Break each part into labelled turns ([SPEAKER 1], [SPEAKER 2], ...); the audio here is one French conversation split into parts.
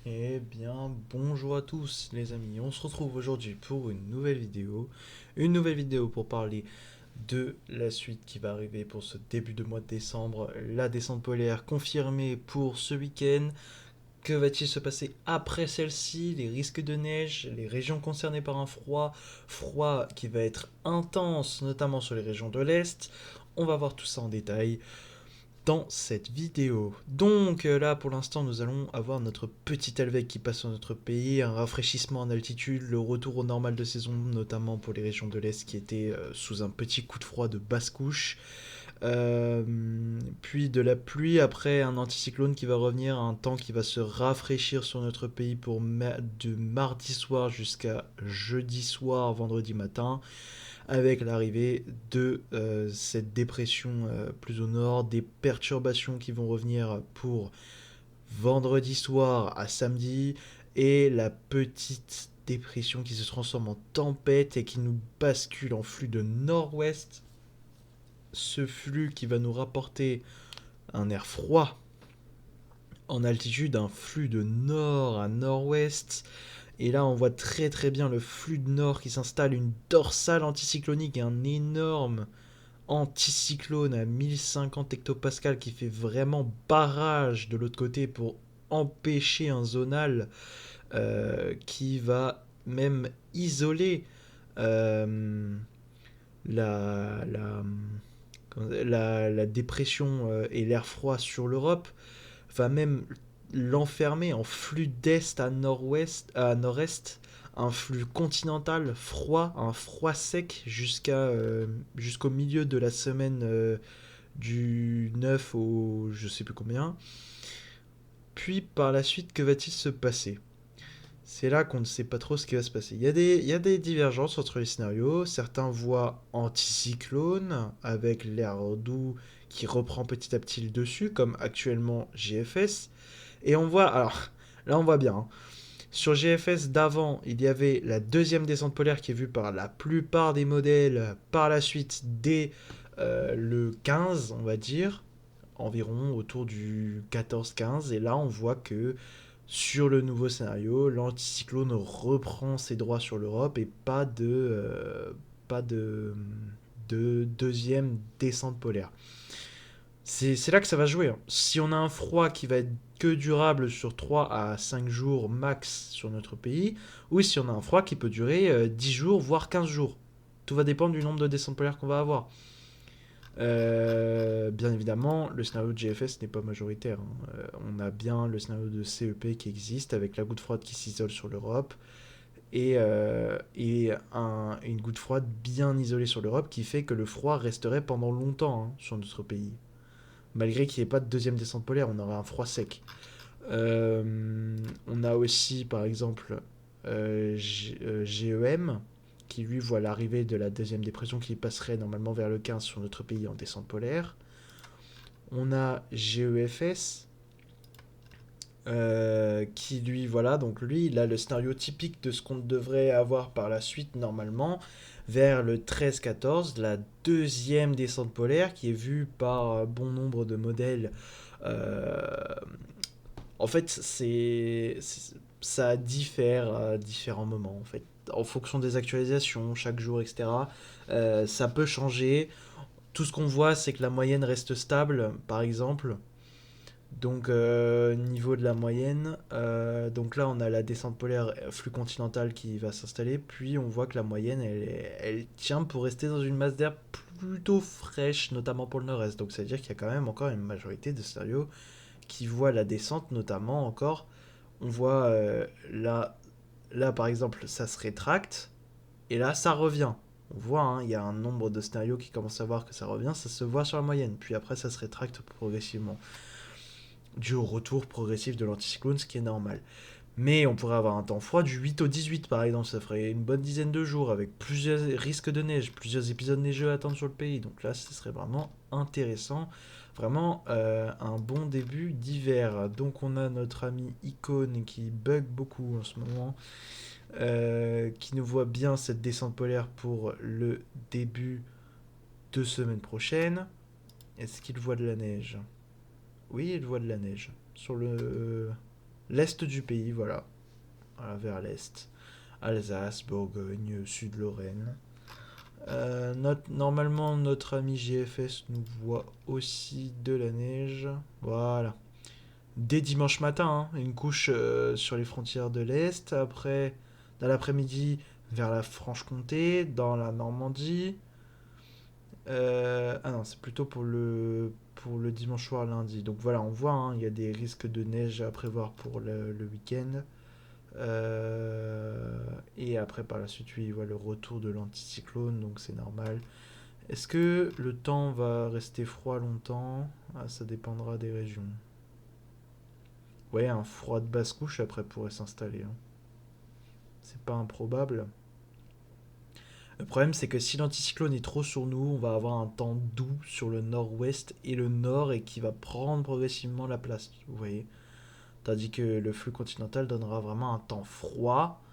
[SPEAKER 1] Eh bien, bonjour à tous les amis, on se retrouve aujourd'hui pour une nouvelle vidéo. Une nouvelle vidéo pour parler de la suite qui va arriver pour ce début de mois de décembre. La descente polaire confirmée pour ce week-end. Que va-t-il se passer après celle-ci? Les risques de neige, les régions concernées par un froid qui va être intense, notamment sur les régions de l'Est. On va voir tout ça en détail dans cette vidéo. Donc là pour l'instant nous allons avoir notre petit Alvec qui passe sur notre pays, un rafraîchissement en altitude, le retour au normal de saison notamment pour les régions de l'Est qui étaient sous un petit coup de froid de basse couche. Puis de la pluie, après un anticyclone qui va revenir, un temps qui va se rafraîchir sur notre pays de mardi soir jusqu'à jeudi soir, vendredi matin avec l'arrivée de cette dépression plus au nord, des perturbations qui vont revenir pour vendredi soir à samedi, et la petite dépression qui se transforme en tempête et qui nous bascule en flux de nord-ouest. Ce flux qui va nous rapporter un air froid en altitude, un flux de nord à nord-ouest. Et là, on voit très très bien le flux de nord qui s'installe, une dorsale anticyclonique et un énorme anticyclone à 1050 hectopascales qui fait vraiment barrage de l'autre côté pour empêcher un zonal qui va même isoler euh, la, la, la dépression et l'air froid sur l'Europe, va même l'enfermer en flux d'est à nord-ouest, à nord-est, un flux continental froid, un froid sec jusqu'au milieu de la semaine du 9 au je sais plus combien. Puis par la suite, que va-t-il se passer? C'est là qu'on ne sait pas trop ce qui va se passer. Il y a des divergences entre les scénarios. Certains voient anticyclone avec l'air doux qui reprend petit à petit le dessus, comme actuellement GFS. Et on voit, alors là on voit bien, hein. Sur GFS d'avant, il y avait la deuxième descente polaire qui est vue par la plupart des modèles par la suite dès le 15, on va dire, environ autour du 14-15. Et là, on voit que sur le nouveau scénario, l'anticyclone reprend ses droits sur l'Europe et pas de deuxième descente polaire. C'est là que ça va jouer, hein. Si on a un froid qui va être que durable sur 3 à 5 jours max sur notre pays, ou si on a un froid qui peut durer 10 jours, voire 15 jours. Tout va dépendre du nombre de descentes polaires qu'on va avoir. Bien évidemment, le scénario de GFS n'est pas majoritaire, hein. On a bien le scénario de CEP qui existe avec la goutte froide qui s'isole sur l'Europe et une goutte froide bien isolée sur l'Europe qui fait que le froid resterait pendant longtemps, hein, sur notre pays. Malgré qu'il n'y ait pas de deuxième descente polaire, on aurait un froid sec. On a aussi, par exemple, GEM, qui lui voit l'arrivée de la deuxième dépression qui passerait normalement vers le 15 sur notre pays en descente polaire. On a GEFS, qui lui, voilà, donc lui, il a le scénario typique de ce qu'on devrait avoir par la suite normalement, vers le 13-14, la deuxième descente polaire, qui est vue par bon nombre de modèles. Euh, En fait, ça diffère à différents moments, en fait. En fonction des actualisations, chaque jour, etc. Ça peut changer. Tout ce qu'on voit, c'est que la moyenne reste stable, par exemple. Donc, niveau de la moyenne, donc là, on a la descente polaire flux continental qui va s'installer. Puis, on voit que la moyenne, elle tient pour rester dans une masse d'air plutôt fraîche, notamment pour le nord-est. Donc, ça veut dire qu'il y a quand même encore une majorité de scénarios qui voient la descente, notamment encore. On voit là, par exemple, ça se rétracte. Et là, ça revient. On voit, hein, il y a un nombre de scénarios qui commencent à voir que ça revient. Ça se voit sur la moyenne. Puis après, ça se rétracte progressivement dû au retour progressif de l'anticyclone, ce qui est normal. Mais on pourrait avoir un temps froid du 8 au 18 par exemple, ça ferait une bonne dizaine de jours avec plusieurs risques de neige, plusieurs épisodes neigeux à attendre sur le pays. Donc là, ce serait vraiment intéressant. Vraiment un bon début d'hiver. Donc on a notre ami Icône qui bug beaucoup en ce moment, qui nous voit bien cette descente polaire pour le début de semaine prochaine. Est-ce qu'il voit de la neige? Oui, il voit de la neige. Sur l'est du pays, voilà. Voilà, vers l'est. Alsace, Bourgogne, Sud-Lorraine. Normalement, notre ami GFS nous voit aussi de la neige. Voilà. Dès dimanche matin, hein, une couche sur les frontières de l'Est. Après, dans l'après-midi, vers la Franche-Comté, dans la Normandie. Ah non, c'est plutôt pour le dimanche soir lundi. Donc voilà, on voit, hein, il y a des risques de neige à prévoir pour le week-end. Et après, par la suite, oui, il voit le retour de l'anticyclone, donc c'est normal. Est-ce que le temps va rester froid longtemps? Ah, ça dépendra des régions. Ouais, un froid de basse couche après pourrait s'installer, hein. C'est pas improbable. Le problème, c'est que si l'anticyclone est trop sur nous, on va avoir un temps doux sur le nord-ouest et le nord et qui va prendre progressivement la place, vous voyez. Tandis que le flux continental donnera vraiment un temps froid.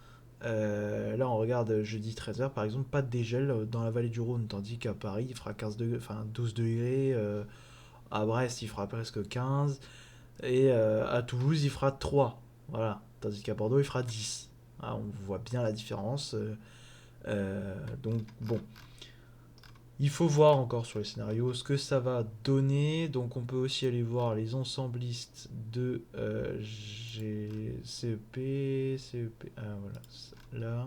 [SPEAKER 1] Là, on regarde jeudi 13h, par exemple, pas de dégel dans la vallée du Rhône, tandis qu'à Paris, il fera 15 degrés, enfin 12 degrés. À Brest, il fera presque 15. Et à Toulouse, il fera 3. Voilà. Tandis qu'à Bordeaux, il fera 10. Ah, on voit bien la différence. Donc, bon. Il faut voir encore sur les scénarios ce que ça va donner. Donc, on peut aussi aller voir les ensemblistes de CEP. CEP. Ah, voilà. Là.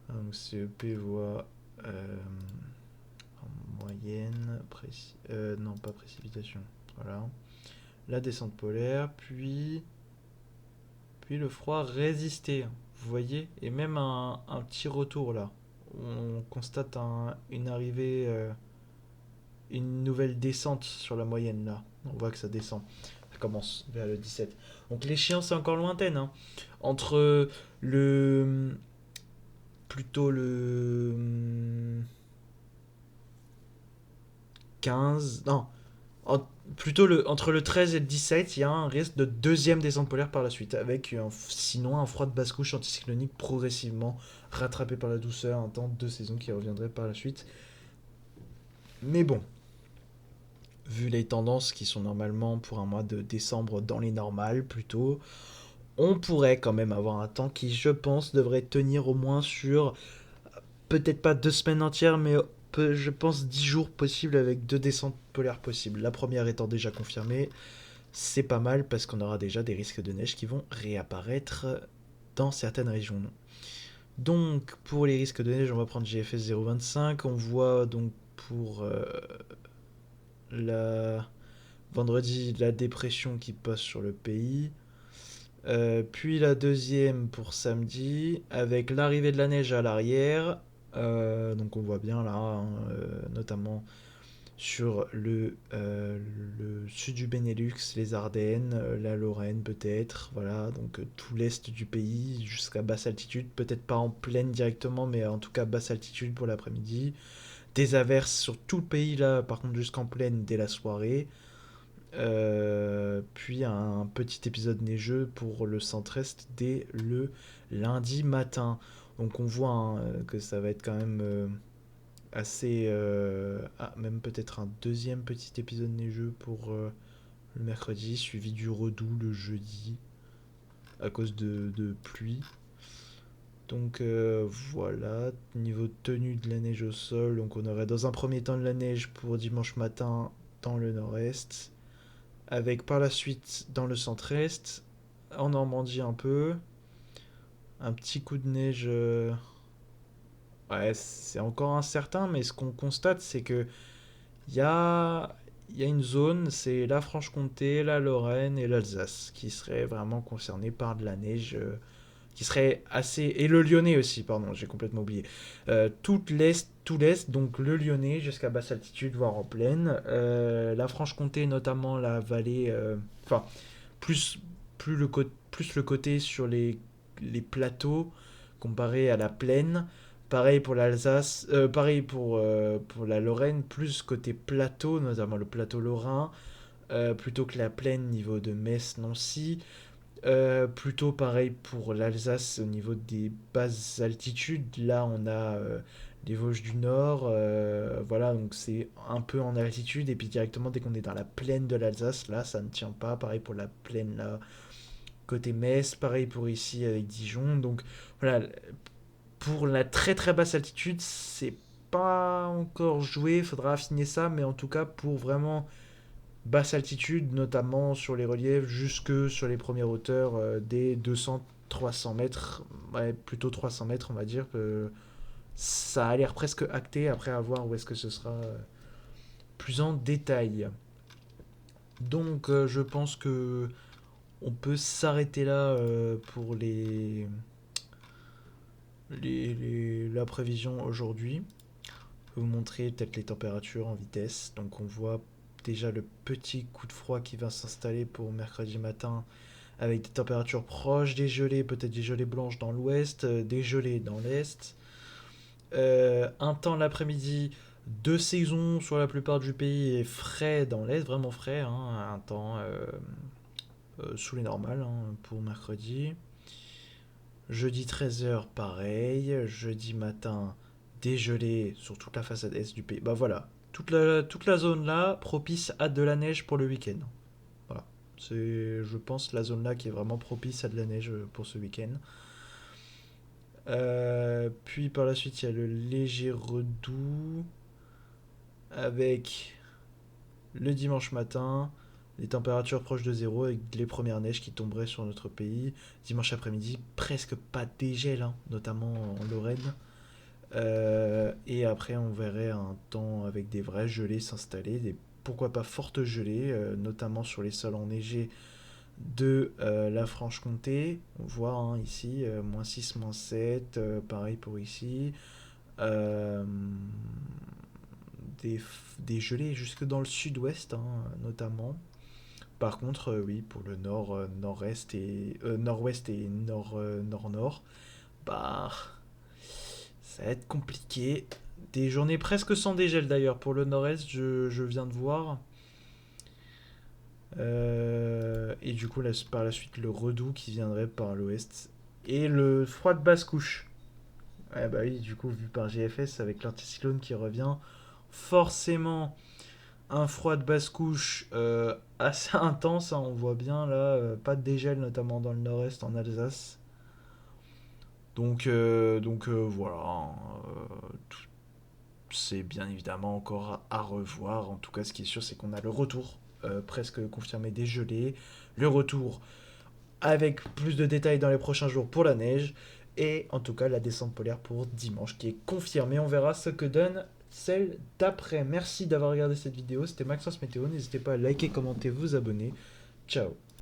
[SPEAKER 1] Donc, CEP voit en moyenne. Non, pas précipitation. Voilà. La descente polaire. Puis le froid résister. Vous voyez. Et même un petit retour là. On constate une arrivée, une nouvelle descente sur la moyenne là. On voit que ça descend. Ça commence vers le 17. Donc l'échéance est encore lointaine, hein. Entre le. Plutôt le 15. Non. Plutôt entre le 13 et le 17, il y a un risque de deuxième descente polaire par la suite, avec sinon un froid de basse couche anticyclonique progressivement rattrapé par la douceur, un temps de saison qui reviendrait par la suite. Mais bon, vu les tendances qui sont normalement pour un mois de décembre dans les normales plutôt, on pourrait quand même avoir un temps qui, je pense, devrait tenir au moins sur peut-être pas 2 semaines entières, mais je pense 10 jours possibles avec 2 descentes polaires possibles. La première étant déjà confirmée, c'est pas mal parce qu'on aura déjà des risques de neige qui vont réapparaître dans certaines régions. Donc pour les risques de neige, on va prendre GFS 0,25. On voit donc pour la vendredi la dépression qui passe sur le pays. Puis la deuxième pour samedi, avec l'arrivée de la neige à l'arrière. Donc on voit bien là, hein, notamment sur le sud du Benelux, les Ardennes, la Lorraine peut-être, voilà, donc tout l'est du pays jusqu'à basse altitude, peut-être pas en plaine directement, mais en tout cas basse altitude pour l'après-midi. Des averses sur tout le pays là, par contre jusqu'en plaine dès la soirée. Puis un petit épisode neigeux pour le centre-est dès le lundi matin. Donc on voit, hein, que ça va être quand même assez... même peut-être un deuxième petit épisode neigeux pour le mercredi, suivi du redoux le jeudi, à cause de pluie. Donc voilà, niveau tenue de la neige au sol, donc on aurait dans un premier temps de la neige pour dimanche matin dans le nord-est, avec par la suite dans le centre-est, en Normandie un peu, un petit coup de neige. Ouais, c'est encore incertain, mais ce qu'on constate, c'est que il y a, il y a une zone, c'est la Franche-Comté, la Lorraine et l'Alsace, qui seraient vraiment concernés par de la neige, qui serait assez... Et le Lyonnais aussi, pardon, j'ai complètement oublié. Tout l'Est, donc le Lyonnais jusqu'à basse altitude, voire en plaine. La Franche-Comté, notamment la vallée... Enfin, plus, plus le côté sur les plateaux comparé à la plaine. Pareil pour l'Alsace, pareil pour la Lorraine, plus côté plateau, notamment le plateau lorrain, plutôt que la plaine niveau de Metz, Nancy. Plutôt pareil pour l'Alsace au niveau des basses altitudes. Là, on a les Vosges du Nord. Voilà, donc c'est un peu en altitude. Et puis directement, dès qu'on est dans la plaine de l'Alsace, là, ça ne tient pas. Pareil pour la plaine, là, côté Metz. Pareil pour ici, avec Dijon. Donc voilà, pour la très très basse altitude, c'est pas encore joué. Faudra affiner ça. Mais en tout cas, pour vraiment basse altitude, notamment sur les reliefs, jusque sur les premières hauteurs des 200-300 mètres, ouais, plutôt 300 mètres, on va dire, que ça a l'air presque acté, après à voir où est-ce que ce sera plus en détail. Donc je pense que on peut s'arrêter là pour la prévision aujourd'hui. Je vais vous montrer peut-être les températures en vitesse. Donc on voit déjà le petit coup de froid qui va s'installer pour mercredi matin avec des températures proches des gelées, peut-être des gelées blanches dans l'ouest, des gelées dans l'est. Un temps l'après-midi de saison sur la plupart du pays et frais dans l'est, vraiment frais, hein, un temps sous les normales hein, pour mercredi. Jeudi 13h, pareil. Jeudi matin, dégelé sur toute la façade est du pays. Bah voilà, toute la zone là, propice à de la neige pour le week-end. Voilà. C'est, je pense, la zone là qui est vraiment propice à de la neige pour ce week-end. Puis par la suite, il y a le léger redoux avec le dimanche matin, les températures proches de zéro avec les premières neiges qui tomberaient sur notre pays. Dimanche après-midi, presque pas de dégel, hein, notamment en Lorraine. Et après, on verrait un temps avec des vraies gelées s'installer, des pourquoi pas fortes gelées, notamment sur les sols enneigés de la Franche-Comté. On voit hein, ici, -6, -7, pareil pour ici. Euh, des, des gelées jusque dans le sud-ouest, hein, notamment. Par contre, oui, pour le nord, nord-est et nord-ouest et nord-nord, bah, ça va être compliqué. Des journées presque sans dégel d'ailleurs pour le nord-est, je viens de voir. Et du coup, là, par la suite, le redoux qui viendrait par l'ouest. Et le froid de basse couche. Ouais, bah oui, du coup, vu par GFS avec l'anticyclone qui revient, forcément un froid de basse couche assez intense, hein, on voit bien là, pas de dégel notamment dans le nord-est en Alsace. Donc voilà, hein, c'est bien évidemment encore à revoir. En tout cas, ce qui est sûr, c'est qu'on a le retour presque confirmé des gelées, le retour avec plus de détails dans les prochains jours pour la neige, et en tout cas la descente polaire pour dimanche qui est confirmée. On verra ce que donne celle d'après. Merci d'avoir regardé cette vidéo, c'était Maxence Météo, n'hésitez pas à liker, commenter, vous abonner. Ciao.